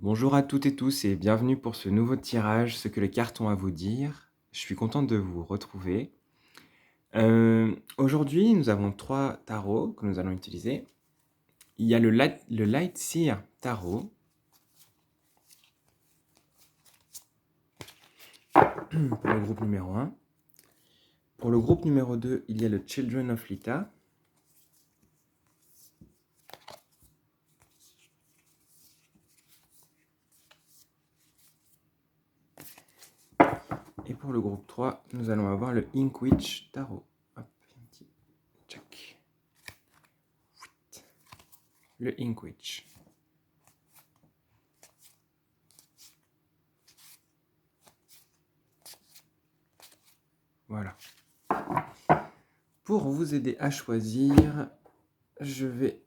Bonjour à toutes et tous et bienvenue pour ce nouveau tirage, ce que les cartes ont à vous dire. Je suis content de vous retrouver. Aujourd'hui, nous avons 3 tarots que nous allons utiliser. Il y a le Light Seer Tarot. Pour le groupe numéro 1. Pour le groupe numéro 2, il y a le Children of Lita. Et pour le groupe 3, nous allons avoir le Ink Witch Tarot. Hop, un petit check. Le Ink Witch. Voilà. Pour vous aider à choisir, je vais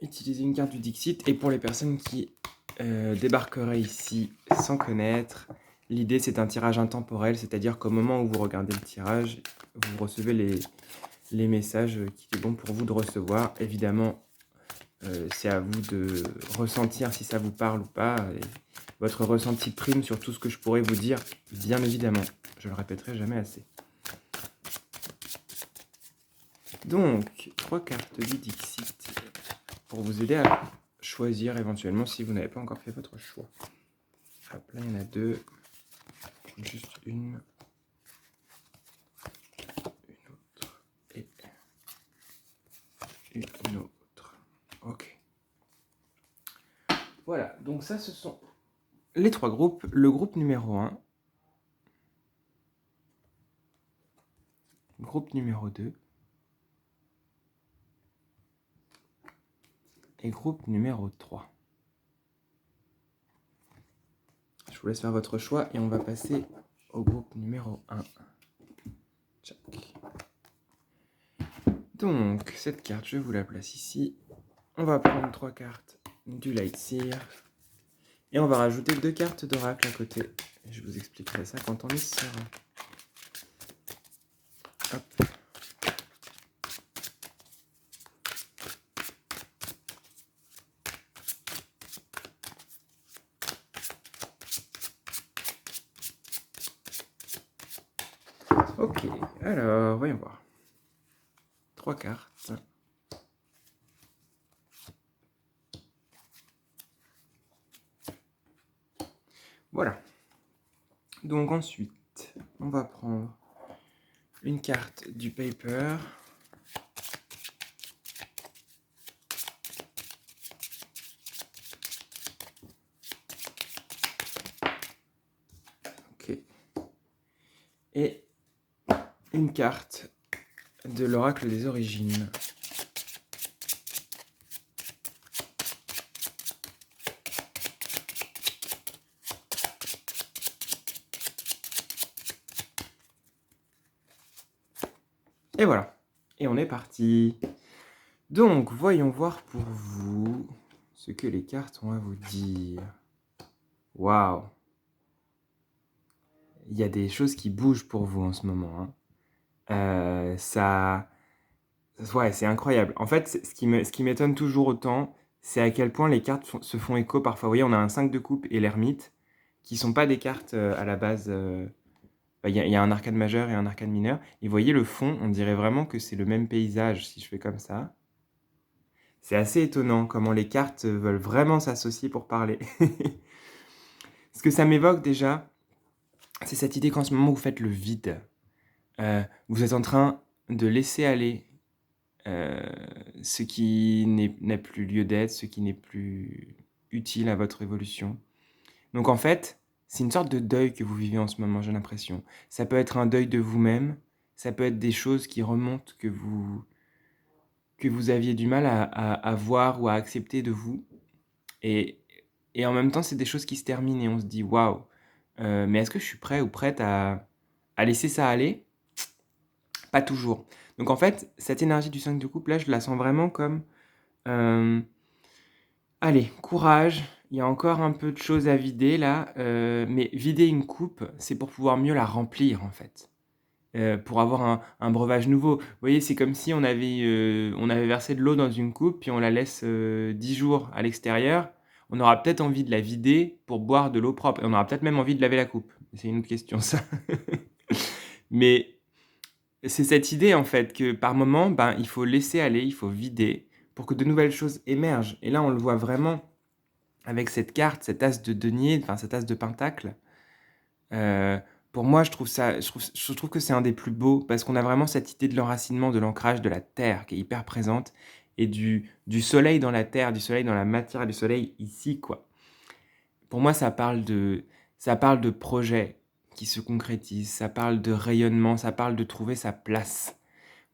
utiliser une carte du Dixit. Et pour les personnes qui débarqueraient ici sans connaître, l'idée c'est un tirage intemporel, c'est-à-dire qu'au moment où vous regardez le tirage, vous recevez les messages qu'il est bon pour vous de recevoir. Évidemment, c'est à vous de ressentir si ça vous parle ou pas. Et votre ressenti prime sur tout ce que je pourrais vous dire, bien évidemment. Je le répéterai jamais assez. Donc, 3 cartes du Dixit pour vous aider à choisir éventuellement si vous n'avez pas encore fait votre choix. Hop, là il y en a 2. Juste une autre et une autre. Ok. Voilà, donc ça ce sont les 3 groupes. Le groupe numéro 1, groupe numéro 2 et groupe numéro 3. Je vous laisse faire votre choix et on va passer au groupe numéro 1. Check. Donc, cette carte, je vous la place ici. On va prendre 3 cartes du Light Seer. Et on va rajouter 2 cartes d'oracle à côté. Je vous expliquerai ça quand on y sera. Hop. Ok, alors, voyons voir. 3 cartes. Voilà. Donc ensuite, on va prendre une carte du paper. Ok. Et une carte de l'oracle des origines. Et voilà. Et on est parti. Donc, voyons voir pour vous ce que les cartes ont à vous dire. Waouh! Il y a des choses qui bougent pour vous en ce moment. Ouais, c'est incroyable. En fait, ce qui m'étonne toujours autant, c'est à quel point les cartes se font écho parfois. Vous voyez, on a un 5 de coupe et l'ermite, qui sont pas des cartes à la base. Il y a un arcane majeur et un arcane mineur. Et vous voyez le fond, on dirait vraiment que c'est le même paysage si je fais comme ça. C'est assez étonnant comment les cartes veulent vraiment s'associer pour parler. Ce que ça m'évoque déjà, c'est cette idée qu'en ce moment vous faites le vide. Vous êtes en train de laisser aller ce qui n'a plus lieu d'être, ce qui n'est plus utile à votre évolution. Donc en fait, c'est une sorte de deuil que vous vivez en ce moment, j'ai l'impression. Ça peut être un deuil de vous-même, ça peut être des choses qui remontent que vous aviez du mal à voir ou à accepter de vous. Et en même temps, c'est des choses qui se terminent et on se dit: «Waouh, mais est-ce que je suis prêt ou prête à laisser ça aller?» Pas toujours. Donc en fait, cette énergie du 5 de coupe là, je la sens vraiment comme, hem, allez, courage, il y a encore un peu de choses à vider là, mais vider une coupe, c'est pour pouvoir mieux la remplir en fait, pour avoir un breuvage nouveau. Vous voyez, c'est comme si on avait versé de l'eau dans une coupe, puis on la laisse, 10 jours à l'extérieur. on aura peut-être envie de la vider pour boire de l'eau propre et on aura peut-être même envie de laver la coupe. C'est une autre question ça. Mais c'est cette idée en fait que par moment, ben, il faut laisser aller, il faut vider pour que de nouvelles choses émergent et là, on le voit vraiment avec cette carte, cet as de denier, enfin cet as de pentacle. Heu, pour moi, je trouve que c'est un des plus beaux parce qu'on a vraiment cette idée de l'enracinement, de l'ancrage de la terre qui est hyper présente et du soleil dans la terre, du soleil dans la matière, du soleil ici, quoi. Pour moi, ça parle de projets qui se concrétisent, ça parle de rayonnement, ça parle de trouver sa place.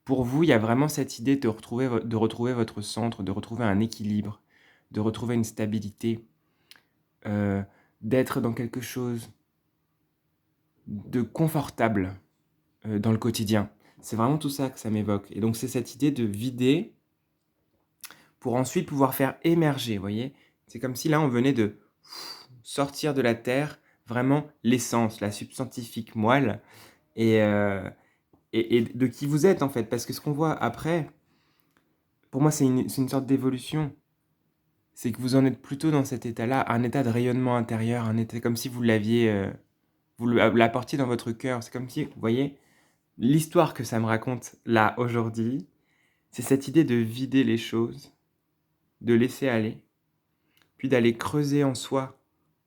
Pour vous, il y a vraiment cette idée de retrouver votre centre, de retrouver un équilibre, de retrouver une stabilité, heu, d'être dans quelque chose de confortable, dans le quotidien. C'est vraiment tout ça que ça m'évoque et donc c'est cette idée de vider pour ensuite pouvoir faire émerger, vous voyez? C'est comme si là, on venait de sortir de la terre vraiment l'essence, la substantifique moelle et de qui vous êtes, en fait. Parce que ce qu'on voit après, pour moi, c'est une sorte d'évolution. C'est que vous en êtes plutôt dans cet état-là, un état de rayonnement intérieur, un état comme si vous l'aviez, l'apportiez dans votre cœur. C'est comme si, vous voyez? L'histoire que ça me raconte là, aujourd'hui, c'est cette idée de vider les choses, de laisser aller, puis d'aller creuser en soi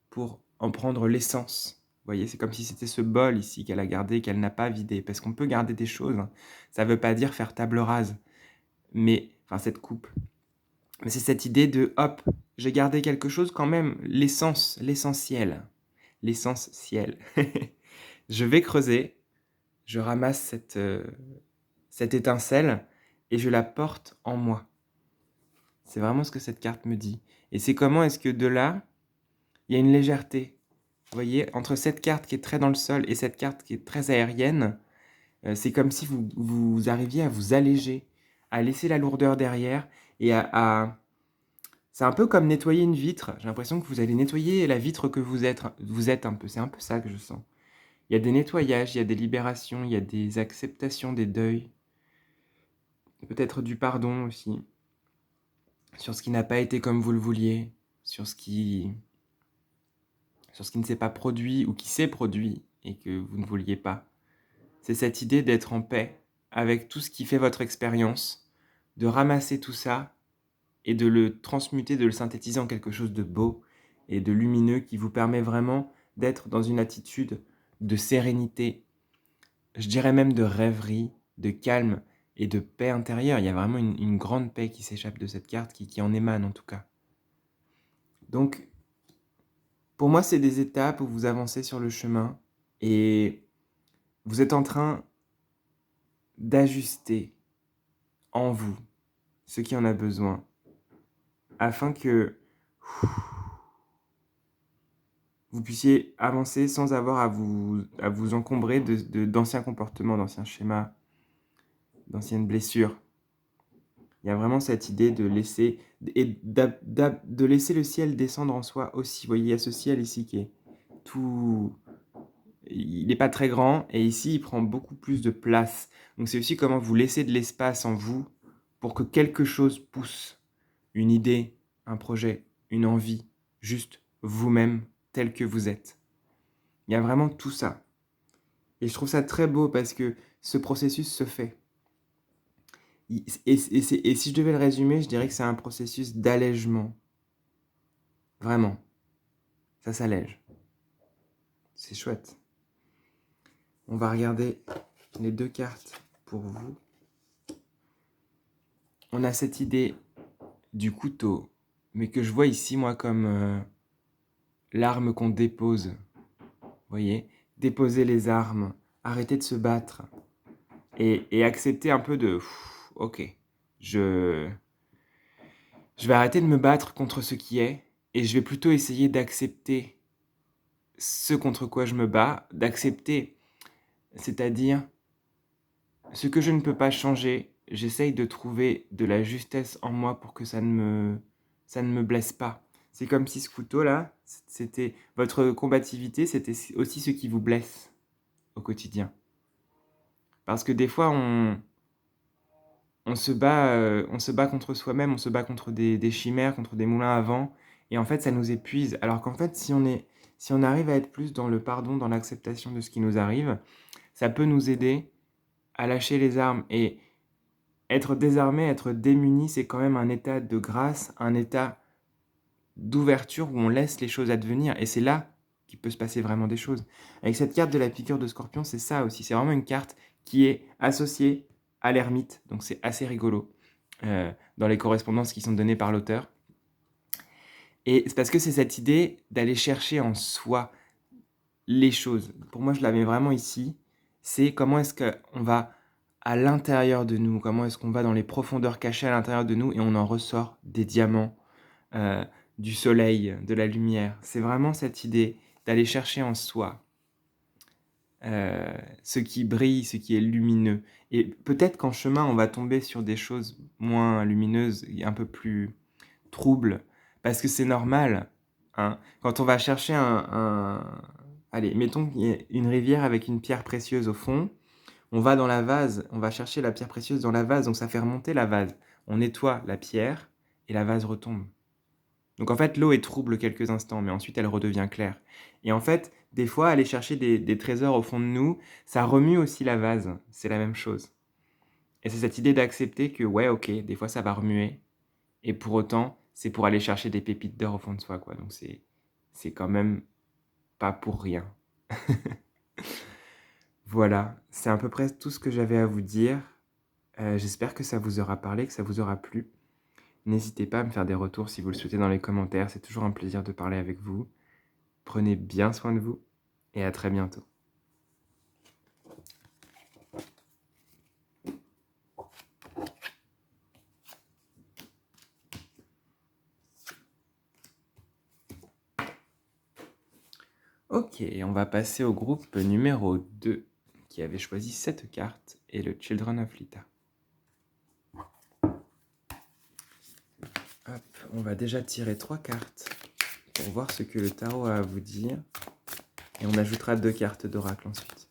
pour en prendre l'essence. Vous voyez? C'est comme si c'était ce bol ici qu'elle a gardé, qu'elle n'a pas vidé. Parce qu'on peut garder des choses, hein. Ça veut pas dire faire table rase, mais enfin cette coupe. Mais c'est cette idée de: «Hop, j'ai gardé quelque chose quand même, l'essence, l'essentiel, l'essentiel. Je vais creuser, je ramasse cette étincelle et je la porte en moi». C'est vraiment ce que cette carte me dit et c'est comment est-ce que de là, il y a une légèreté. Vous voyez? Entre cette carte qui est très dans le sol et cette carte qui est très aérienne, c'est comme si vous arriviez à vous alléger, à laisser la lourdeur derrière et à c'est un peu comme nettoyer une vitre. J'ai l'impression que vous allez nettoyer la vitre que vous êtes un peu. C'est un peu ça que je sens. Il y a des nettoyages, il y a des libérations, il y a des acceptations, des deuils, peut-être du pardon aussi, sur ce qui n'a pas été comme vous le vouliez, sur ce qui ne s'est pas produit ou qui s'est produit et que vous ne vouliez pas. C'est cette idée d'être en paix avec tout ce qui fait votre expérience, de ramasser tout ça et de le transmuter, de le synthétiser en quelque chose de beau et de lumineux qui vous permet vraiment d'être dans une attitude de sérénité, je dirais même de rêverie, de calme et de paix intérieure. Il y a vraiment une grande paix qui s'échappe de cette carte, qui en émane en tout cas. Donc, pour moi, c'est des étapes où vous avancez sur le chemin et vous êtes en train d'ajuster en vous ce qui en a besoin afin que vous puissiez avancer sans avoir à vous encombrer d'anciens comportements, d'anciens schémas, d'anciennes blessures. Il y a vraiment cette idée de laisser et de laisser le ciel descendre en soi aussi. Vous voyez, il y a ce ciel ici qui est tout il n'est pas très grand et ici, il prend beaucoup plus de place. Donc c'est aussi comment vous laissez de l'espace en vous pour que quelque chose pousse. Une idée, un projet, une envie, juste vous-même tel que vous êtes. Il y a vraiment tout ça et je trouve ça très beau parce que ce processus se fait. I et si je devais le résumer, je dirais que c'est un processus d'allègement. Vraiment, ça s'allège. C'est chouette. On va regarder les 2 cartes pour vous. On a cette idée du couteau, mais que je vois ici, moi, comme, l'arme qu'on dépose. Vous voyez? Déposer les armes, arrêter de se battre et accepter un peu de: «OK, je je vais arrêter de me battre contre ce qui est et je vais plutôt essayer d'accepter ce contre quoi je me bats, d'accepter, c'est-à-dire ce que je ne peux pas changer, j'essaye de trouver de la justesse en moi pour que ça ne me blesse pas. C'est comme si ce couteau-là, c'était votre combativité, c'était aussi ce qui vous blesse au quotidien. Parce que des fois, on se bat contre soi-même, on se bat contre des chimères, contre des moulins à vent Et en fait, ça nous épuise. Alors qu'en fait, si on arrive à être plus dans le pardon, dans l'acceptation de ce qui nous arrive, ça peut nous aider à lâcher les armes. Et être désarmé, être démuni, c'est quand même un état de grâce, un état d'ouverture où on laisse les choses advenir. Et c'est là qu'il peut se passer vraiment des choses. Avec cette carte de la piqûre de scorpion, c'est ça aussi. C'est vraiment une carte qui est associée à l'ermite. Donc c'est assez rigolo dans les correspondances qui sont données par l'auteur. Et c'est parce que c'est cette idée d'aller chercher en soi les choses. Pour moi, je la mets vraiment ici. C'est comment est-ce qu'on va à l'intérieur de nous, comment est-ce qu'on va dans les profondeurs cachées à l'intérieur de nous et on en ressort des diamants, euh, du soleil, de la lumière. C'est vraiment cette idée d'aller chercher en soi ce qui brille, ce qui est lumineux. Et peut-être qu'en chemin, on va tomber sur des choses moins lumineuses et un peu plus troubles, parce que c'est normal. Hein. Quand on va chercher allez, mettons qu'il y ait une rivière avec une pierre précieuse au fond, on va dans la vase, on va chercher la pierre précieuse dans la vase, donc ça fait remonter la vase. On nettoie la pierre et la vase retombe. Donc en fait, l'eau est trouble quelques instants, mais ensuite elle redevient claire. Et en fait, des fois, aller chercher des trésors au fond de nous, ça remue aussi la vase. C'est la même chose. Et c'est cette idée d'accepter que, ouais, ok, des fois ça va remuer. Et pour autant, c'est pour aller chercher des pépites d'or au fond de soi, quoi. Donc c'est quand même pas pour rien. Voilà, c'est à peu près tout ce que j'avais à vous dire. J'espère que ça vous aura parlé, que ça vous aura plu. N'hésitez pas à me faire des retours si vous le souhaitez dans les commentaires. C'est toujours un plaisir de parler avec vous. Prenez bien soin de vous et à très bientôt. Ok, on va passer au groupe numéro 2 qui avait choisi cette carte et le Children of Lita. Hop, on va déjà tirer 3 cartes pour voir ce que le tarot a à vous dire. Et on ajoutera 2 cartes d'oracle ensuite.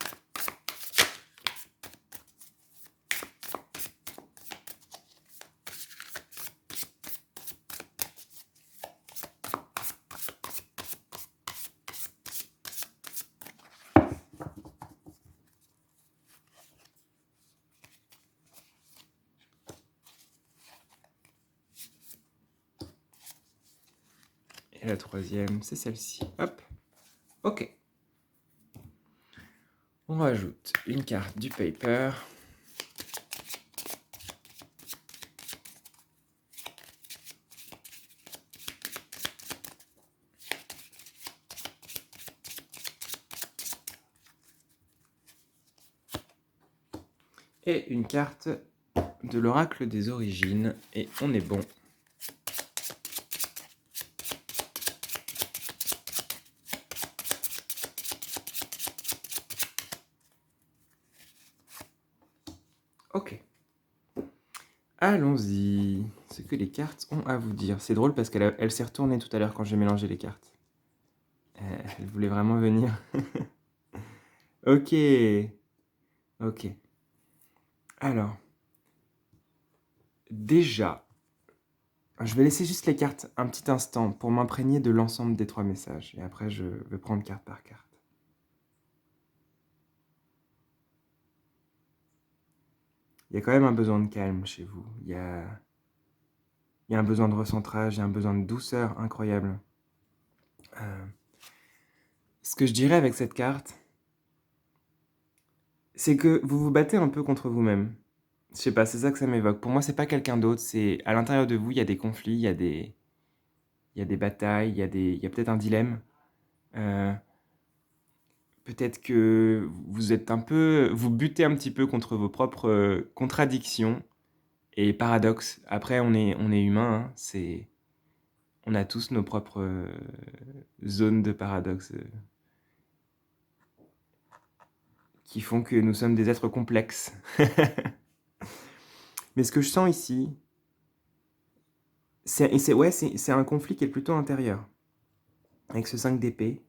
Et la troisième, c'est celle-ci. Hop, ok. On rajoute une carte du paper. Et une carte de l'oracle des origines. Et on est bon. Ok. Allons-y. Ce que les cartes ont à vous dire. C'est drôle parce qu'elle s'est retournée tout à l'heure quand j'ai mélangé les cartes. Elle voulait vraiment venir. Ok. Ok. Alors. Déjà. Je vais laisser juste les cartes un petit instant pour m'imprégner de l'ensemble des 3 messages. Et après, je vais prendre carte par carte. Il y a quand même un besoin de calme chez vous. Il y a un besoin de recentrage, il y a un besoin de douceur incroyable. Ce que je dirais avec cette carte, c'est que vous vous battez un peu contre vous-même. Je sais pas, c'est ça que ça m'évoque. Pour moi, c'est pas quelqu'un d'autre, c'est à l'intérieur de vous, il y a des conflits, il y a des batailles, il y a peut-être un dilemme. Euh, Peut-être que vous êtes vous butez un petit peu contre vos propres contradictions et paradoxes. Après, on est humain, hein, on a tous nos propres zones de paradoxe qui font que nous sommes des êtres complexes. Mais ce que je sens ici, c'est un conflit qui est plutôt intérieur. Avec ce 5 d'épée.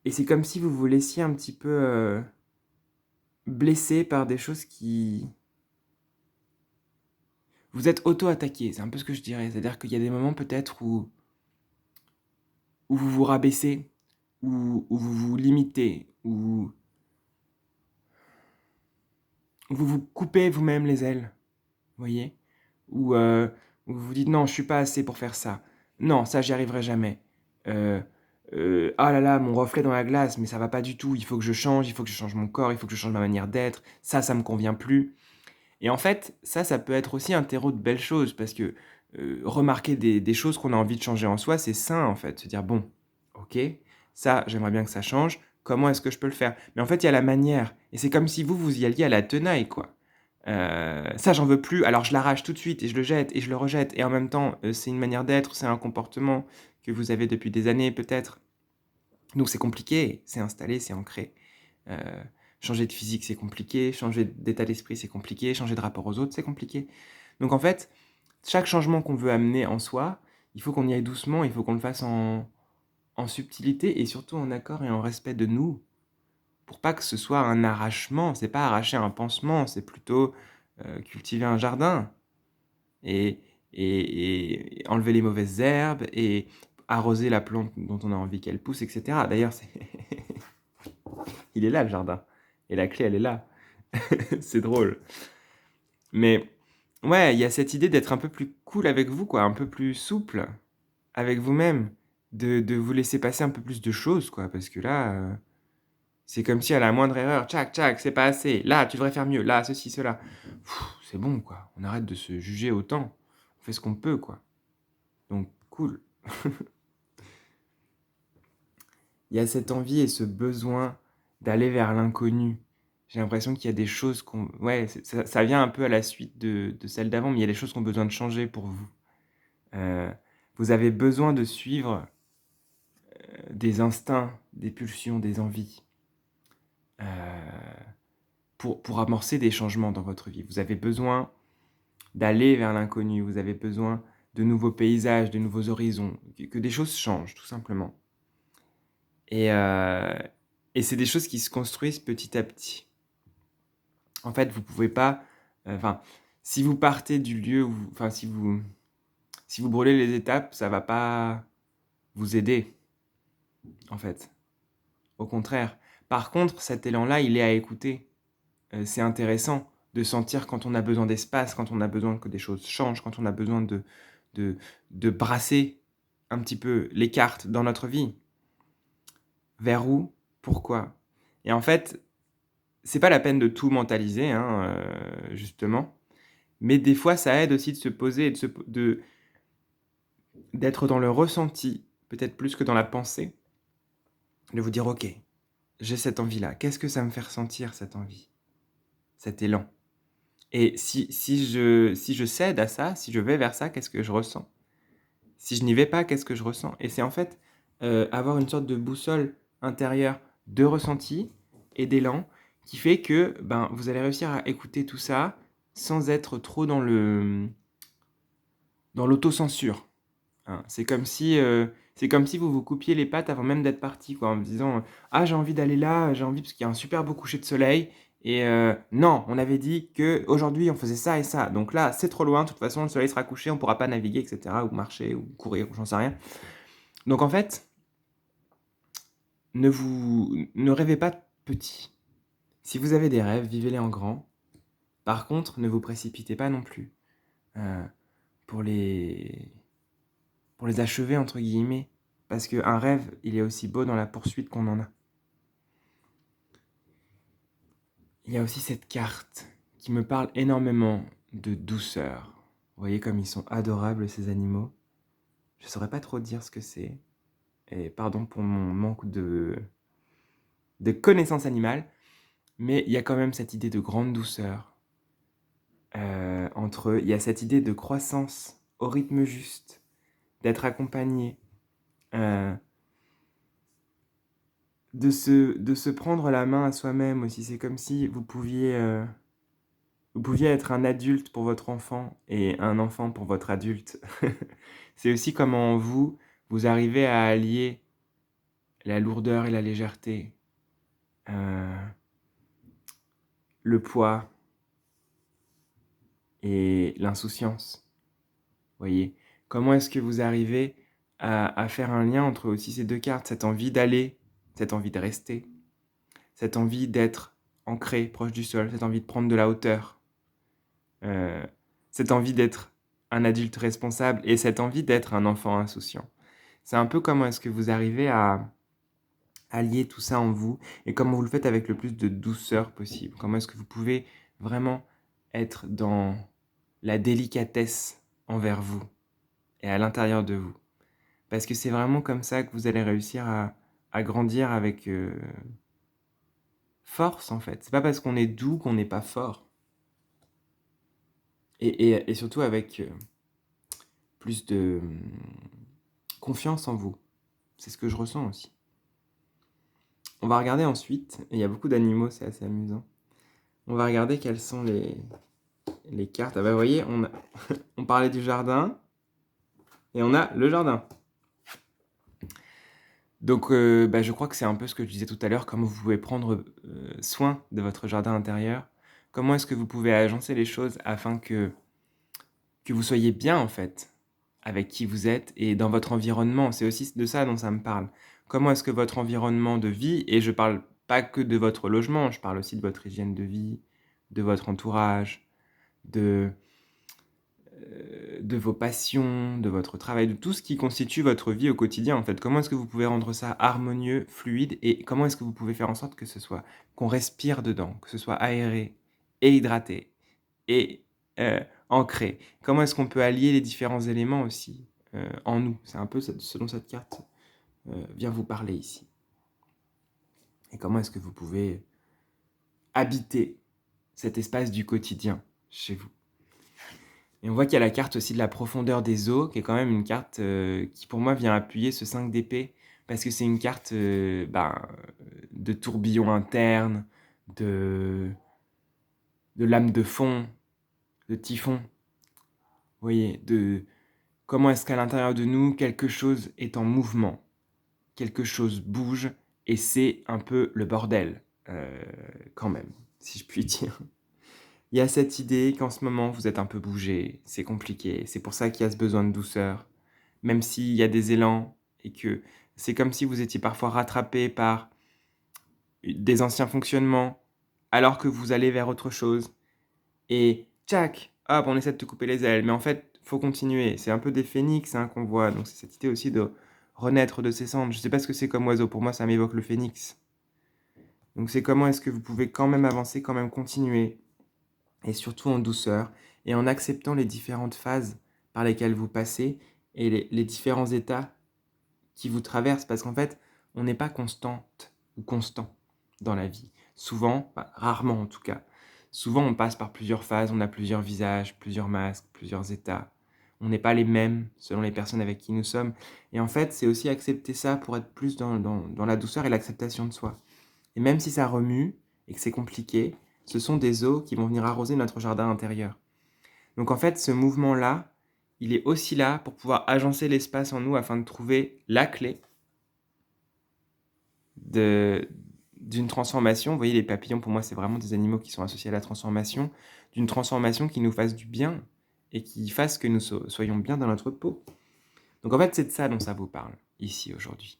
Et c'est comme si vous vous laissiez un petit peu blesser par des choses qui... vous êtes auto-attaqué, c'est un peu ce que je dirais. C'est-à-dire qu'il y a des moments peut-être où vous vous rabaissez, où vous vous limitez, où vous vous coupez vous-même les ailes, vous voyez? Où, où vous vous dites: «Non, je suis pas assez pour faire ça. Non, ça j'y arriverai jamais. Heu ah là là, mon reflet dans la glace, mais ça va pas du tout. Il faut que je change mon corps, il faut que je change ma manière d'être. Ça me convient plus». Et en fait, ça peut être aussi un terreau de belles choses parce que, remarquer des choses qu'on a envie de changer en soi, c'est sain, en fait. Se dire: «Bon, OK, ça, j'aimerais bien que ça change. Comment est-ce que je peux le faire?» Mais en fait, il y a la manière et c'est comme si vous y alliez à la tenaille, quoi. Ça, j'en veux plus, alors je l'arrache tout de suite et je le jette et je le rejette et en même temps, c'est une manière d'être, c'est un comportement que vous avez depuis des années peut-être. Donc c'est compliqué, c'est installé, c'est ancré. Heu, changer de physique, c'est compliqué, changer d'état d'esprit, c'est compliqué, changer de rapport aux autres, c'est compliqué. Donc en fait, chaque changement qu'on veut amener en soi, il faut qu'on y aille doucement, il faut qu'on le fasse en subtilité et surtout en accord et en respect de nous, pour pas que ce soit un arrachement. C'est pas arracher un pansement, c'est plutôt, cultiver un jardin et et enlever les mauvaises herbes et arroser la plante dont on a envie qu'elle pousse et cetera. D'ailleurs, c'est il est là le jardin et la clé, elle est là. C'est drôle. Mais ouais, il y a cette idée d'être un peu plus cool avec vous, quoi, un peu plus souple avec vous-même, de vous laisser passer un peu plus de choses, quoi, parce que là, c'est comme si à la moindre erreur, tchac, tchac, c'est pas assez. Là, tu devrais faire mieux. Là, ceci, cela. C'est bon, quoi. On arrête de se juger autant. On fait ce qu'on peut, quoi. Donc, cool. Il y a cette envie et ce besoin d'aller vers l'inconnu. J'ai l'impression qu'il y a des choses qu'on ouais, ça vient un peu à la suite de celle d'avant, mais il y a des choses qui ont besoin de changer pour vous. Heu, vous avez besoin de suivre, des instincts, des pulsions, des envies, heu, pour amorcer des changements dans votre vie. Vous avez besoin d'aller vers l'inconnu, vous avez besoin de nouveaux paysages, de nouveaux horizons, que des choses changent tout simplement et et c'est des choses qui se construisent petit à petit. En fait, vous pouvez pas, enfin, si vous partez du lieu où enfin, si vous brûlez les étapes, ça va pas vous aider, en fait. Au contraire. Par contre, cet élan-là, il est à écouter. C'est intéressant de sentir quand on a besoin d'espace, quand on a besoin que des choses changent, quand on a besoin de de brasser un petit peu les cartes dans notre vie. Vers où? Pourquoi? Et en fait, c'est pas la peine de tout mentaliser, hein, justement, mais des fois, ça aide aussi de se poser et d'être dans le ressenti, peut-être plus que dans la pensée, de vous dire: «OK, j'ai cette envie-là. Qu'est-ce que ça me fait ressentir cette envie, cet élan? Et si je cède à ça, si je vais vers ça, qu'est-ce que je ressens? Si je n'y vais pas, qu'est-ce que je ressens?» Et c'est en fait, avoir une sorte de boussole intérieure de ressenti et d'élan qui fait que, ben, vous allez réussir à écouter tout ça sans être trop dans l'autocensure. Hein. C'est comme si vous vous coupiez les pattes avant même d'être parti, quoi, en me disant, «Ah, j'ai envie d'aller là, j'ai envie parce qu'il y a un super beau coucher de soleil et non, on avait dit qu'aujourd'hui on faisait ça et ça, donc là, c'est trop loin, de toute façon le soleil sera couché, on pourra pas naviguer et cetera ou marcher ou courir ou j'en sais rien». Donc en fait, ne rêvez pas petit. Si vous avez des rêves, vivez-les en grand. Par contre, ne vous précipitez pas non plus, heu, pour les Pour les «achever» entre guillemets, parce qu'un rêve, il est aussi beau dans la poursuite qu'on en a. Il y a aussi cette carte qui me parle énormément de douceur. Vous voyez comme ils sont adorables ces animaux? Je saurais pas trop dire ce que c'est et pardon pour mon manque de connaissances animales, mais il y a quand même cette idée de grande douceur, entre eux. Il y a cette idée de croissance au rythme juste, d'être accompagné, heu de se prendre la main à soi-même aussi. C'est comme si vous pouviez être un adulte pour votre enfant et un enfant pour votre adulte. C'est aussi comment vous, vous arrivez à allier la lourdeur et la légèreté, heu, le poids et l'insouciance. Voyez, comment est-ce que vous arrivez à faire un lien entre aussi ces deux cartes, cette envie d'aller, cette envie de rester, cette envie d'être ancré, proche du sol, cette envie de prendre de la hauteur, heu, cette envie d'être un adulte responsable et cette envie d'être un enfant insouciant. C'est un peu comment est-ce que vous arrivez à lier tout ça en vous et comment vous le faites avec le plus de douceur possible. Comment est-ce que vous pouvez vraiment être dans la délicatesse envers vous et à l'intérieur de vous. Parce que c'est vraiment comme ça que vous allez réussir à grandir avec, force, en fait. C'est pas parce qu'on est doux qu'on n'est pas fort et surtout avec, plus de, confiance en vous. C'est ce que je ressens aussi. On va regarder ensuite, et il y a beaucoup d'animaux, c'est assez amusant. On va regarder quelles sont les cartes. Ah bah, vous voyez, on parlait du jardin et on a le jardin. Donc, bah, je crois que c'est un peu ce que je disais tout à l'heure, comment vous pouvez prendre, soin de votre jardin intérieur. Comment est-ce que vous pouvez agencer les choses afin que vous soyez bien, en fait, avec qui vous êtes et dans votre environnement. C'est aussi de ça dont ça me parle. Comment est-ce que votre environnement de vie, et je parle pas que de votre logement, je parle aussi de votre hygiène de vie, de votre entourage, de, de vos passions, de votre travail, de tout ce qui constitue votre vie au quotidien, en fait. Comment est-ce que vous pouvez rendre ça harmonieux, fluide, et comment est-ce que vous pouvez faire en sorte que ce soit qu'on respire dedans, que ce soit aéré et hydraté et ancré? Comment est-ce qu'on peut allier les différents éléments aussi, en nous? C'est un peu ce dont cette carte, vient vous parler ici. Et comment est-ce que vous pouvez habiter cet espace du quotidien chez vous? Et on voit qu'il y a la carte aussi de la profondeur des eaux, qui est quand même une carte, qui pour moi vient appuyer ce 5 d'épée, parce que c'est une carte, de tourbillon interne, de lame de fond, de typhon. Vous voyez? De comment est-ce qu'à l'intérieur de nous, quelque chose est en mouvement, quelque chose bouge et c'est un peu le bordel, quand même, si je puis dire. Il y a cette idée qu'en ce moment, vous êtes un peu bougé, c'est compliqué, c'est pour ça qu'il y a ce besoin de douceur. Même s'il y a des élans et que c'est comme si vous étiez parfois rattrapé par des anciens fonctionnements, alors que vous allez vers autre chose et tchac, hop, on essaie de te couper les ailes. Mais en fait, faut continuer. C'est un peu des phénix, hein, qu'on voit. Donc c'est cette idée aussi de renaître de ses cendres. Je sais pas ce que c'est comme oiseau. Pour moi, ça m'évoque le phénix. Donc c'est comment est-ce que vous pouvez quand même avancer, quand même continuer, et surtout en douceur, et en acceptant les différentes phases par lesquelles vous passez, et les différents états qui vous traversent. Parce qu'en fait, on n'est pas constante ou constant dans la vie. Souvent, bah, rarement en tout cas, souvent on passe par plusieurs phases, on a plusieurs visages, plusieurs masques, plusieurs états. On n'est pas les mêmes selon les personnes avec qui nous sommes. Et en fait, c'est aussi accepter ça pour être plus dans la douceur et l'acceptation de soi. Et même si ça remue et que c'est compliqué, ce sont des eaux qui vont venir arroser notre jardin intérieur. Donc en fait, ce mouvement-là, il est aussi là pour pouvoir agencer l'espace en nous afin de trouver la clé de d'une transformation. Vous voyez, les papillons, pour moi, c'est vraiment des animaux qui sont associés à la transformation, d'une transformation qui nous fasse du bien et qui fasse que nous soyons bien dans notre peau. Donc en fait, c'est de ça dont ça vous parle, ici, aujourd'hui.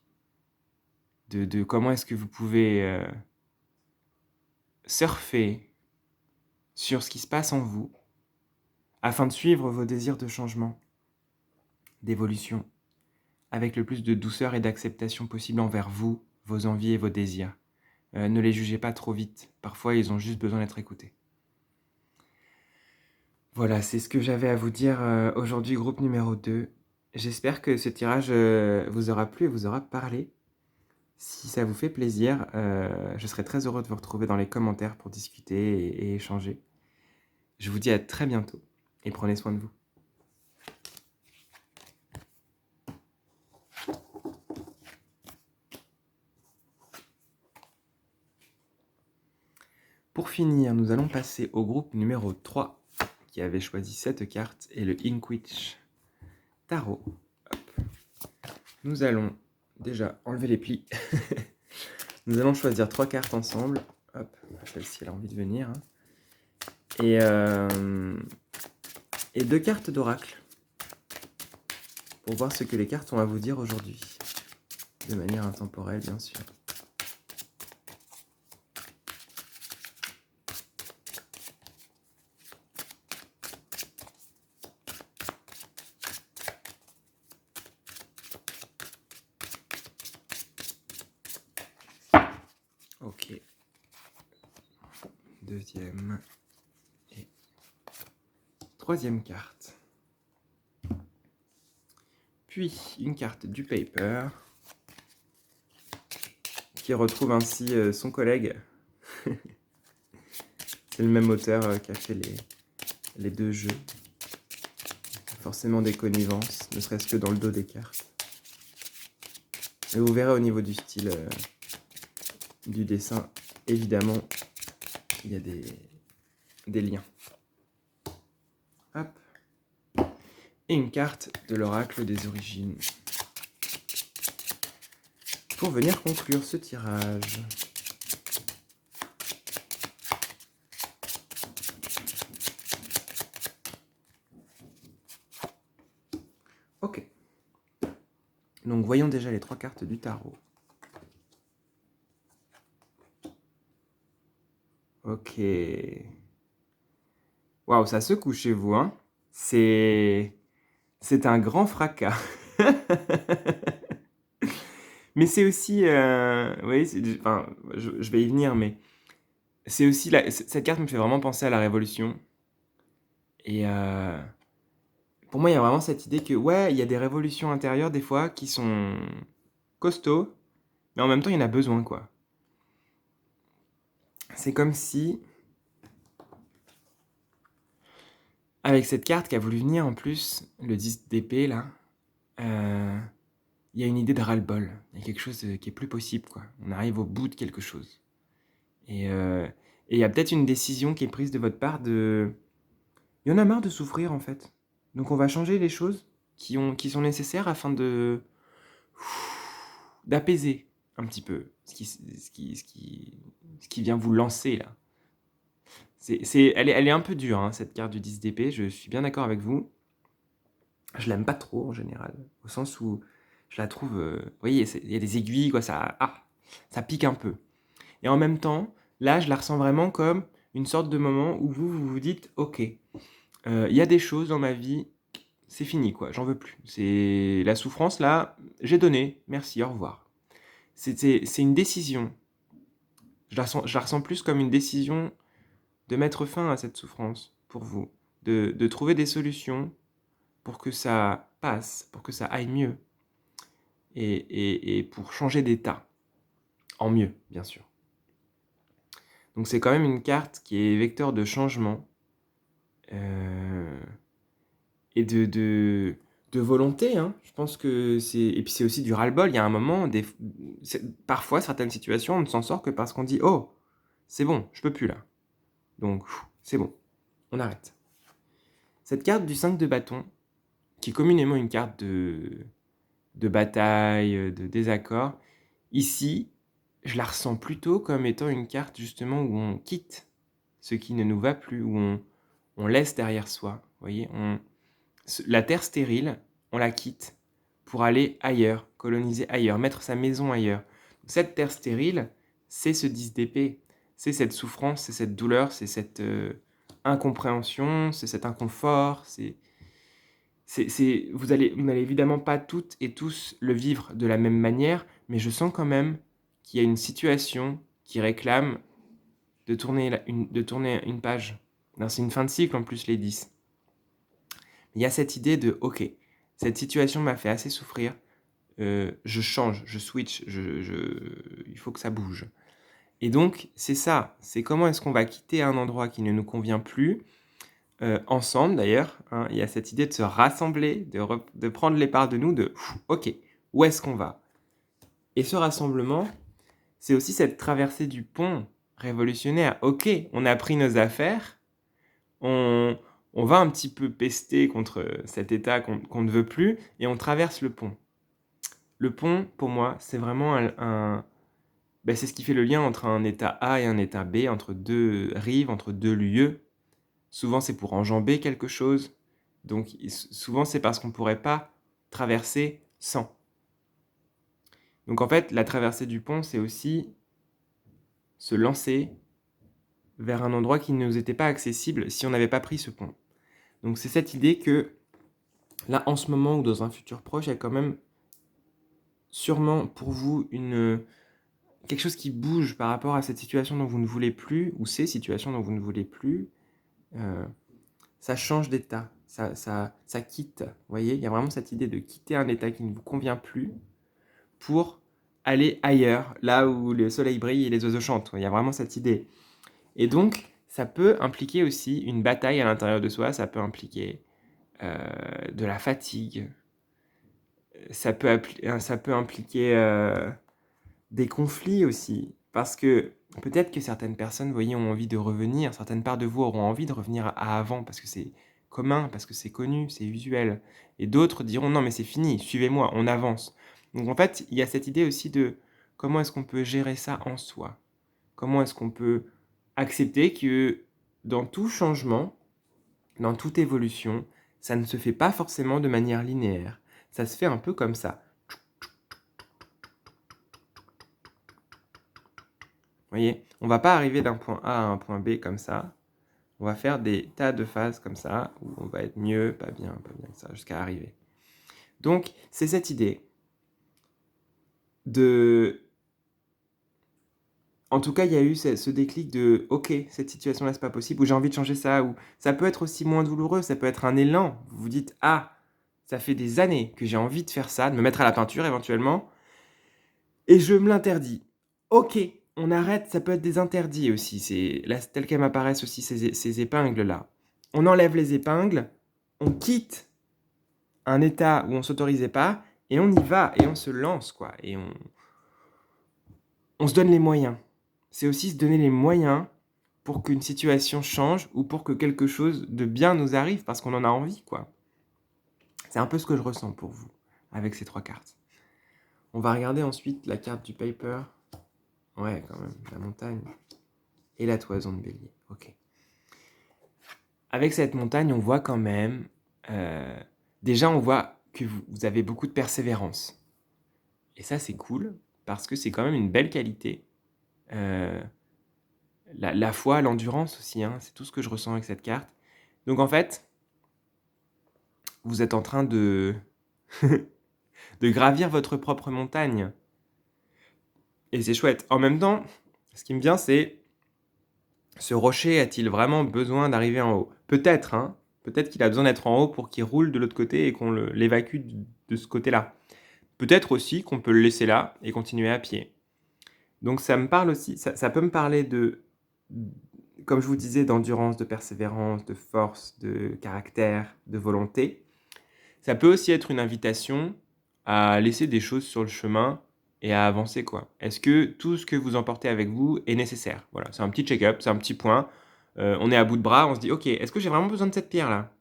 De comment est-ce que vous pouvez surfer sur ce qui se passe en vous afin de suivre vos désirs de changement, d'évolution, avec le plus de douceur et d'acceptation possible envers vous, vos envies et vos désirs. Ne les jugez pas trop vite. Parfois, ils ont juste besoin d'être écoutés. Voilà, c'est ce que j'avais à vous dire aujourd'hui, groupe numéro 2. J'espère que ce tirage vous aura plu et vous aura parlé. Si ça vous fait plaisir, je serai très heureux de vous retrouver dans les commentaires pour discuter et échanger. Je vous dis à très bientôt et prenez soin de vous. Pour finir, nous allons passer au groupe numéro 3 qui avait choisi cette carte et le Inkwitch Tarot. Hop. Nous allons déjà enlever les plis. Nous allons choisir 3 cartes ensemble. Hop, celle-ci elle a envie de venir. Hein. Et et 2 cartes d'oracle pour voir ce que les cartes ont à vous dire aujourd'hui, de manière intemporelle, bien sûr. Ok. Deuxième et troisième carte. Puis une carte du paper qui retrouve ainsi son collègue. C'est le même auteur qui a fait les 2 jeux. Forcément des connivences, ne serait-ce que dans le dos des cartes. Et vous verrez au niveau du style du dessin, évidemment, il y a des liens. Hop. Et une carte de l'oracle des origines. Pour venir conclure ce tirage. Ok. Donc voyons déjà les 3 cartes du tarot. Ok. Waouh, ça secoue chez vous, hein. C'est un grand fracas. Mais c'est aussi, oui, enfin, je vais y venir, mais c'est aussi cette carte me fait vraiment penser à la Révolution. Et pour moi, il y a vraiment cette idée que, ouais, il y a des révolutions intérieures des fois qui sont costauds, mais en même temps, il y en a besoin, quoi. C'est comme si, avec cette carte qui a voulu venir en plus, le 10 d'épée, là, il y a une idée de ras-le-bol. Il y a quelque chose qui est plus possible, quoi. On arrive au bout de quelque chose. Et il y a peut-être une décision qui est prise de votre part de... Il y en a marre de souffrir, en fait. Donc on va changer les choses qui sont nécessaires afin d'apaiser un petit peu ce qui vient vous lancer, là. Elle est un peu dure, hein, cette carte du 10 d'épée, je suis bien d'accord avec vous. Je l'aime pas trop, en général, au sens où je la trouve... vous voyez, il y a des aiguilles, quoi, ça pique un peu. Et en même temps, là, je la ressens vraiment comme une sorte de moment où vous vous dites: «OK, il y a des choses dans ma vie, c'est fini, quoi, j'en veux plus. C'est la souffrance, là, j'ai donné, merci, au revoir». C'est une décision. Je la ressens plus comme une décision de mettre fin à cette souffrance pour vous, de trouver des solutions pour que ça passe, pour que ça aille mieux et pour changer d'état, en mieux, bien sûr. Donc c'est quand même une carte qui est vecteur de changement, et de volonté, hein. Je pense que c'est... Et puis c'est aussi du ras-le-bol. Il y a un moment, parfois, certaines situations, on ne s'en sort que parce qu'on dit: «Oh, c'est bon, je peux plus là. Donc, c'est bon, on arrête». Cette carte du 5 de bâton, qui est communément une carte de bataille, de désaccord, ici, je la ressens plutôt comme étant une carte justement où on quitte ce qui ne nous va plus, où on laisse derrière soi. Vous voyez, la terre stérile, on la quitte pour aller ailleurs, coloniser ailleurs, mettre sa maison ailleurs. Cette terre stérile, c'est ce 10 d'épée, c'est cette souffrance, c'est cette douleur, c'est cette incompréhension, c'est cet inconfort, vous n'allez évidemment pas toutes et tous le vivre de la même manière, mais je sens quand même qu'il y a une situation qui réclame de tourner une page. Non, c'est une fin de cycle en plus, les 10. Il y a cette idée de: «OK, cette situation m'a fait assez souffrir, je change, je switch, il faut que ça bouge». Et donc c'est ça, c'est comment est-ce qu'on va quitter un endroit qui ne nous convient plus, ensemble d'ailleurs, hein. Il y a cette idée de se rassembler, de prendre les parts de nous, de: «OK, où est-ce qu'on va?» Et ce rassemblement, c'est aussi cette traversée du pont révolutionnaire. OK, on a pris nos affaires, on va un petit peu pester contre cet état qu'on ne veut plus et on traverse le pont. Le pont, pour moi, c'est vraiment c'est ce qui fait le lien entre un état A et un état B, entre 2 rives, entre 2 lieux. Souvent, c'est pour enjamber quelque chose, Donc souvent, c'est parce qu'on ne pourrait pas traverser sans. Donc en fait, la traversée du pont, c'est aussi se lancer vers un endroit qui ne nous était pas accessible si on n'avait pas pris ce pont. Donc c'est cette idée que là, en ce moment ou dans un futur proche, il y a quand même sûrement pour vous quelque chose qui bouge par rapport à cette situation dont vous ne voulez plus, ou ces situations dont vous ne voulez plus. Ça change d'état, ça quitte. Vous voyez, il y a vraiment cette idée de quitter un état qui ne vous convient plus pour aller ailleurs, là où le soleil brille et les oiseaux chantent. Il y a vraiment cette idée. Et donc, ça peut impliquer aussi une bataille à l'intérieur de soi, ça peut impliquer de la fatigue, ça peut impliquer des conflits aussi. Parce que peut-être que certaines personnes, vous voyez, ont envie de revenir, certaines parts de vous auront envie de revenir à avant, parce que c'est commun, parce que c'est connu, c'est usuel. Et d'autres diront, non mais c'est fini, suivez-moi, on avance. Donc en fait, il y a cette idée aussi de comment est-ce qu'on peut gérer ça en soi. Comment est-ce qu'on peut accepter que dans tout changement, dans toute évolution, ça ne se fait pas forcément de manière linéaire. Ça se fait un peu comme ça. Vous voyez, on va pas arriver d'un point A à un point B comme ça. On va faire des tas de phases comme ça, où on va être mieux, pas bien, ça, jusqu'à arriver. Donc, c'est cette idée de... En tout cas, il y a eu ce déclic de « Ok, cette situation-là, c'est pas possible » ou « J'ai envie de changer ça » ou ça peut être aussi moins douloureux, ça peut être un élan. Vous vous dites « Ah, ça fait des années que j'ai envie de faire ça, de me mettre à la peinture éventuellement, et je me l'interdis. » Ok, on arrête, ça peut être des interdits aussi, c'est là, tel qu'elles m'apparaissent aussi ces épingles-là. On enlève les épingles, on quitte un état où on s'autorisait pas, et on y va, et on se lance, quoi. Et on se donne les moyens. C'est aussi se donner les moyens pour qu'une situation change, ou pour que quelque chose de bien nous arrive, parce qu'on en a envie, quoi. C'est un peu ce que je ressens pour vous, avec ces 3 cartes. On va regarder ensuite la carte du paper. Ouais, quand même, la montagne. Et la toison de bélier, ok. Avec cette montagne, on voit quand même... déjà, on voit que vous avez beaucoup de persévérance. Et ça, c'est cool, parce que c'est quand même une belle qualité. La foi, l'endurance aussi, hein, c'est tout ce que je ressens avec cette carte. Donc en fait, vous êtes en train de... de gravir votre propre montagne. Et c'est chouette. En même temps, ce qui me vient, c'est... Ce rocher a-t-il vraiment besoin d'arriver en haut? Peut-être, hein. Peut-être qu'il a besoin d'être en haut pour qu'il roule de l'autre côté et qu'on l'évacue de ce côté-là. Peut-être aussi qu'on peut le laisser là et continuer à pied. Donc ça me parle aussi, ça peut me parler de, comme je vous disais, d'endurance, de persévérance, de force, de caractère, de volonté. Ça peut aussi être une invitation à laisser des choses sur le chemin et à avancer, quoi. Est-ce que tout ce que vous emportez avec vous est nécessaire? Voilà, c'est un petit check-up, c'est un petit point. On est à bout de bras, on se dit, ok, est-ce que j'ai vraiment besoin de cette pierre-là?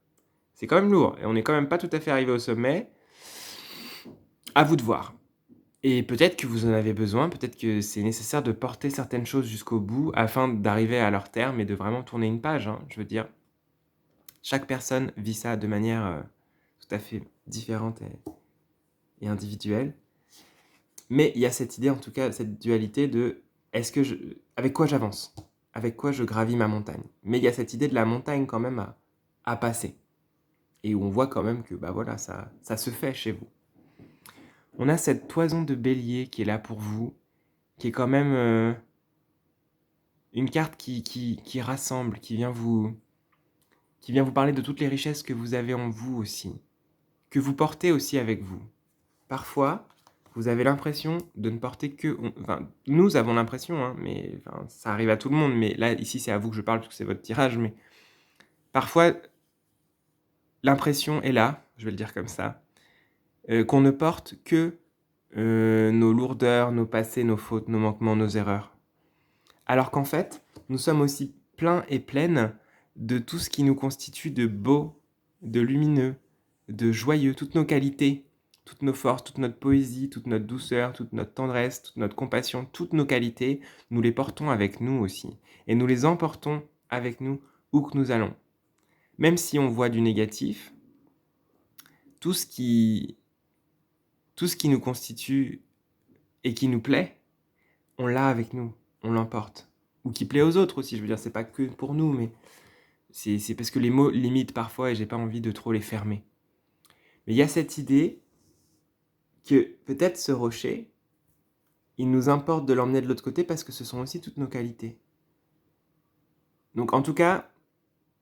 C'est quand même lourd, et on n'est quand même pas tout à fait arrivé au sommet. À vous de voir. Et peut-être que vous en avez besoin, peut-être que c'est nécessaire de porter certaines choses jusqu'au bout afin d'arriver à leur terme et de vraiment tourner une page, hein. Je veux dire, chaque personne vit ça de manière tout à fait différente et individuelle. Mais il y a cette idée, en tout cas, cette dualité de avec quoi j'avance? Avec quoi je gravis ma montagne? Mais il y a cette idée de la montagne quand même à passer. Et où on voit quand même que bah voilà, ça se fait chez vous. On a cette toison de bélier qui est là pour vous, qui est quand même une carte qui rassemble, qui vient vous parler de toutes les richesses que vous avez en vous aussi, que vous portez aussi avec vous. Parfois, vous avez l'impression de ne porter que... Enfin, nous avons l'impression, hein, mais enfin, ça arrive à tout le monde, mais là, ici, c'est à vous que je parle parce que c'est votre tirage, mais parfois, l'impression est là, je vais le dire comme ça, qu'on ne porte que nos lourdeurs, nos passés, nos fautes, nos manquements, nos erreurs. Alors qu'en fait, nous sommes aussi pleins et pleines de tout ce qui nous constitue de beau, de lumineux, de joyeux, toutes nos qualités, toutes nos forces, toute notre poésie, toute notre douceur, toute notre tendresse, toute notre compassion, toutes nos qualités, nous les portons avec nous aussi. Et nous les emportons avec nous où que nous allons. Même si on voit du négatif, tout ce qui nous constitue et qui nous plaît, on l'a avec nous, on l'emporte. Ou qui plaît aux autres aussi, je veux dire, c'est pas que pour nous, mais c'est parce que les mots limitent parfois et j'ai pas envie de trop les fermer. Mais il y a cette idée que peut-être ce rocher, il nous importe de l'emmener de l'autre côté parce que ce sont aussi toutes nos qualités. Donc en tout cas,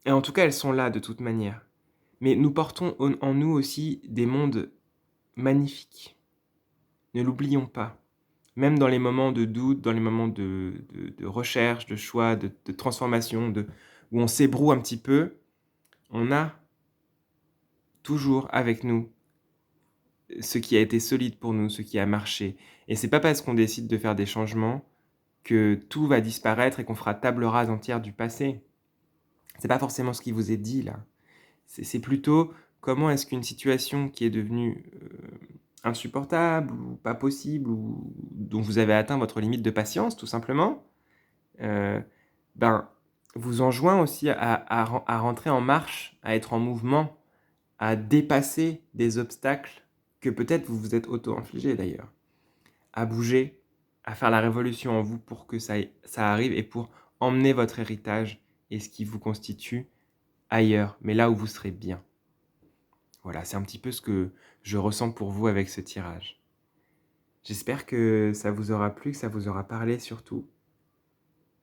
elles sont là de toute manière. Mais nous portons en nous aussi des mondes magnifiques. Ne l'oublions pas. Même dans les moments de doute, dans les moments de recherche, de choix, de transformation, où on s'ébroue un petit peu, on a toujours avec nous ce qui a été solide pour nous, ce qui a marché. Et c'est pas parce qu'on décide de faire des changements que tout va disparaître et qu'on fera table rase entière du passé. C'est pas forcément ce qui vous est dit là. C'est plutôt comment est-ce qu'une situation qui est devenue insupportable ou pas possible ou dont vous avez atteint votre limite de patience tout simplement, euh, ben, vous enjoint aussi à rentrer en marche, à être en mouvement, à dépasser des obstacles que peut-être vous vous êtes auto-infligés d'ailleurs, à bouger, à faire la révolution en vous pour que ça arrive et pour emmener votre héritage et ce qui vous constitue ailleurs, mais là où vous serez bien. Voilà, c'est un petit peu ce que je ressens pour vous avec ce tirage. J'espère que ça vous aura plu, que ça vous aura parlé surtout.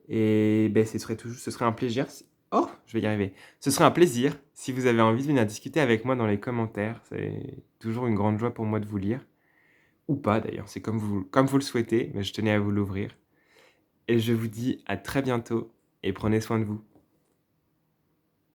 Et ben, ce serait un plaisir. Oh, je vais y arriver. Ce serait un plaisir si vous avez envie de venir discuter avec moi dans les commentaires. C'est toujours une grande joie pour moi de vous lire. Ou pas d'ailleurs, c'est comme vous le souhaitez, mais je tenais à vous l'ouvrir. Et je vous dis à très bientôt et prenez soin de vous.